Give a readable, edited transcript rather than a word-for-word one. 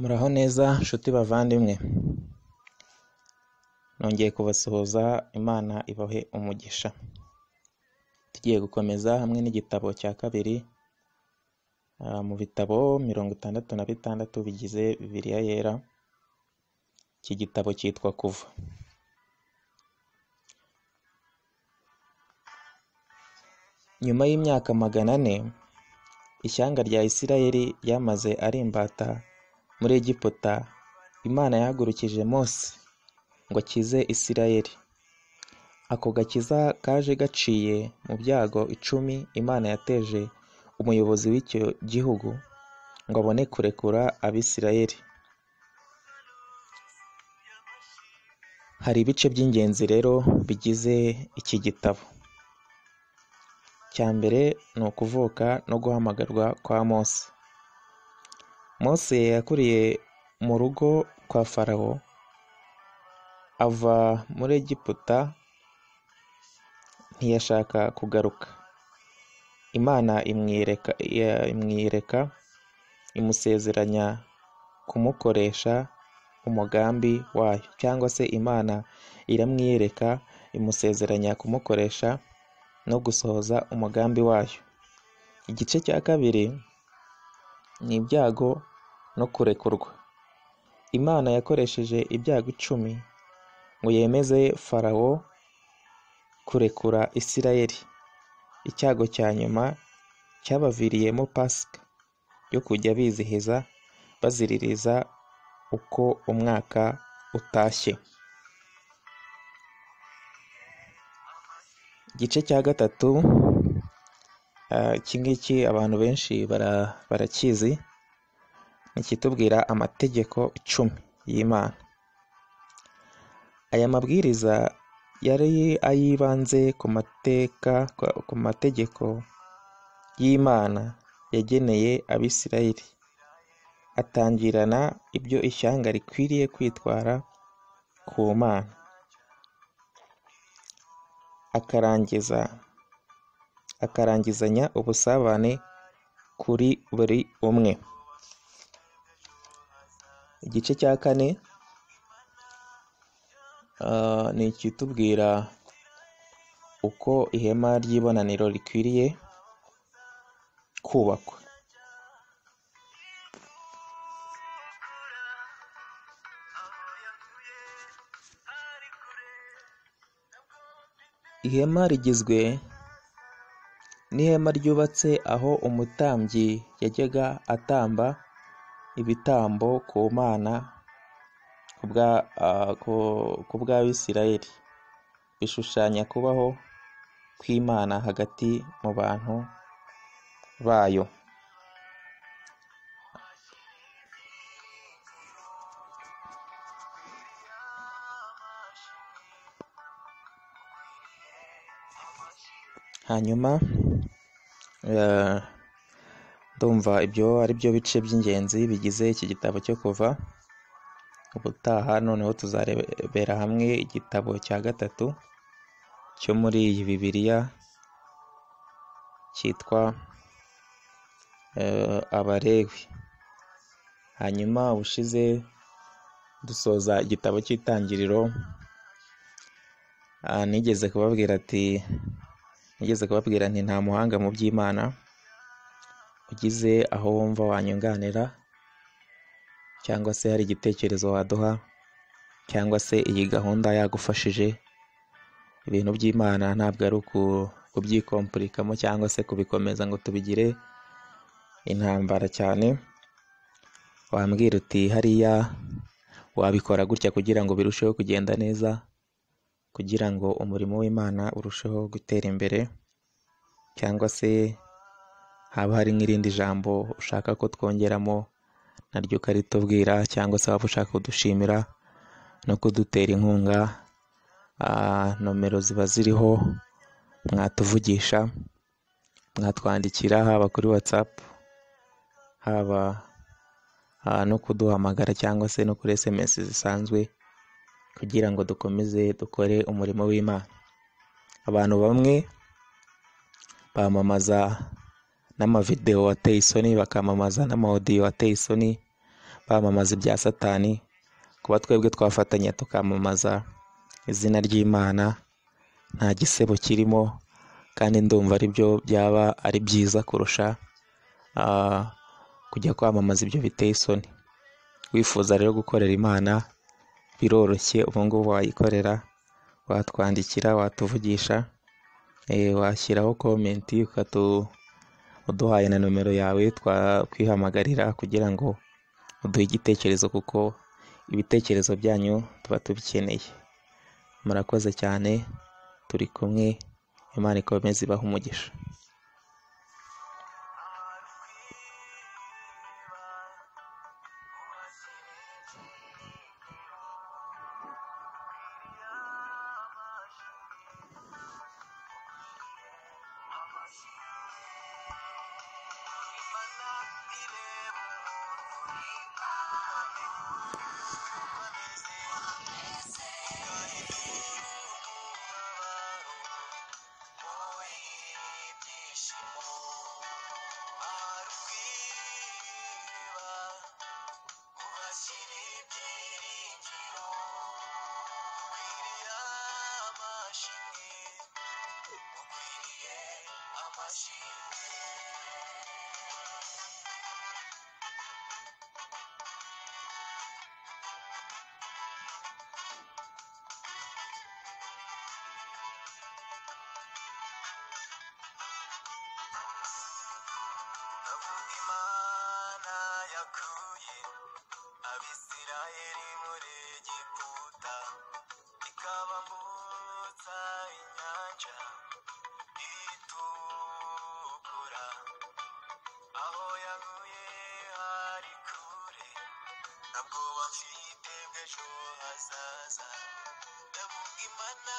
Muraho neza nshuti bavandimwe, nongeye kubasuhuza. Imana ibahe umugisha. Tugiye gukomeza hamwe n'igitabo cya kabiri mu bitabo 66 bigize Bibiliya yera. Iki gitabo cyitwa Kuva. Nyuma y'imyaka 400 ishyanga rya Isirayeli ryamaze ari imbata muri Egiputa, Imana yahagurukije Mose ngo akize Isirayeli. Ako gakiza kaje gaciye mu byago 10 Imana yateje umuyobozi w'icyo gihugu ngo abone kurekura Abisirayeli. Hari ibice by'ingenzi rero bigize iki gitabo. Cya mbere ni ukuvuka no guhamagarwa kwa Mose. Mose yakuriye mu rugo kwa Farawo, ava muri Egiputa, ntiyashaka kugaruka. Imana imwiyereka imusezeranya kumukoresha umugambi wayo, cyangwa se Imana iramwiyereka imusezeranya kumukoresha no gusohoza umugambi wayo. Igice cya kabiri ni ibyago no kurekurwa. Imana yakoresheje ibyago 10 ngo yemeze Farawo kurekura Isirayeli. Icyago cya nyuma cyabaviriyemo Pasika yo kujya bizihiza baziririza uko umwaka utashye. Igice cya gatatu, iki ngiki abantu benshi barakizi, nikitubwira amategeko 10 y'Imana. Aya mabwiriza yari ayibanze ku mategeko y'Imana yageneye Abisirayeli, atangirana ibyo ishyanga rikwiriye kwitwara ku Mana, akarangizanya ubusabane kuri buri umwe. Igice cya kane ni ikitubwira uko ihema ry'ibonaniro rikwiriye kubakwa. Ihema rigizwe n'ihema ryubatse aho umutambyi yajyaga atamba ibitambo ku Mana ku bw'Abisirayeli, bishushanya kubaho kw'Imana hagati mu bantu bayo. Hanyuma ndumva ibyo ari byo bice by'ingenzi bigize iki gitabo cyo Kuva. Ubutaha noneho tuzarebera hamwe igitabo cya gatatu cyo muri iyi Bibiliya cyitwa Abalewi. Hanyuma ubushize dusoza igitabo cy'Itangiriro, nigeze kubabwira nti nta muhanga mu by'Imana ugize aho wumva wanyunganira, cyangwa se hari igitekerezo waduha, cyangwa se iyi gahunda yagufashije. Ibintu by'Imana ntabwo ari kubyikomplikamo cyangwa se kubikomeza ngo tubigire intambara cyane. Wambwira uti hariya wabikora gutya kugira ngo birusheho kugenda neza, kugira ngo umurimo w'Imana urusheho gutera imbere, cyangwa se haba hari nk'irindi jambo ushaka ko twongeramo naryo ukaritubwira, cyangwa se waba ushaka kudushimira no kudutera inkunga, nomero ziba ziriho, mwatuvugisha, mwatwandikira haba kuri WhatsApp, haba no kuduhamagara, cyangwa se no kuri SMS zisanzwe, kugira ngo dukomeze dukore umurimo w'Imana. Abantu bamwe bamamaza n'amavideo ateye isoni, bakamamaza n'amaudio ateye isoni, bamamaza ibya Satani, kuba twebwe twafatanya tukamamaza izina ry'Imana nta gisebo kirimo, kandi ndumva ari byo byaba ari byiza kurusha kujya kwamamaza ibyo biteye isoni. Wifuza rero gukorera Imana biroroshye, ubu ngubu wayikorera, watwandikira, watuvugisha, washyiraho komenti uduhaye na nomero yawe twakwihamagarira kugira ngo uduhe igitekerezo, kuko ibitekerezo byanyu tuba tubikeneye. Murakoze cyane, turi kumwe, Imana ikomeze ibahe umugisha. Imana yakuye Abisirayeli muri Egiputa, ikabambutsa inyanja itukura. Aho yankuye hari kure, ntabwo bafite bw'ejo hazaza. Ndavuga Imana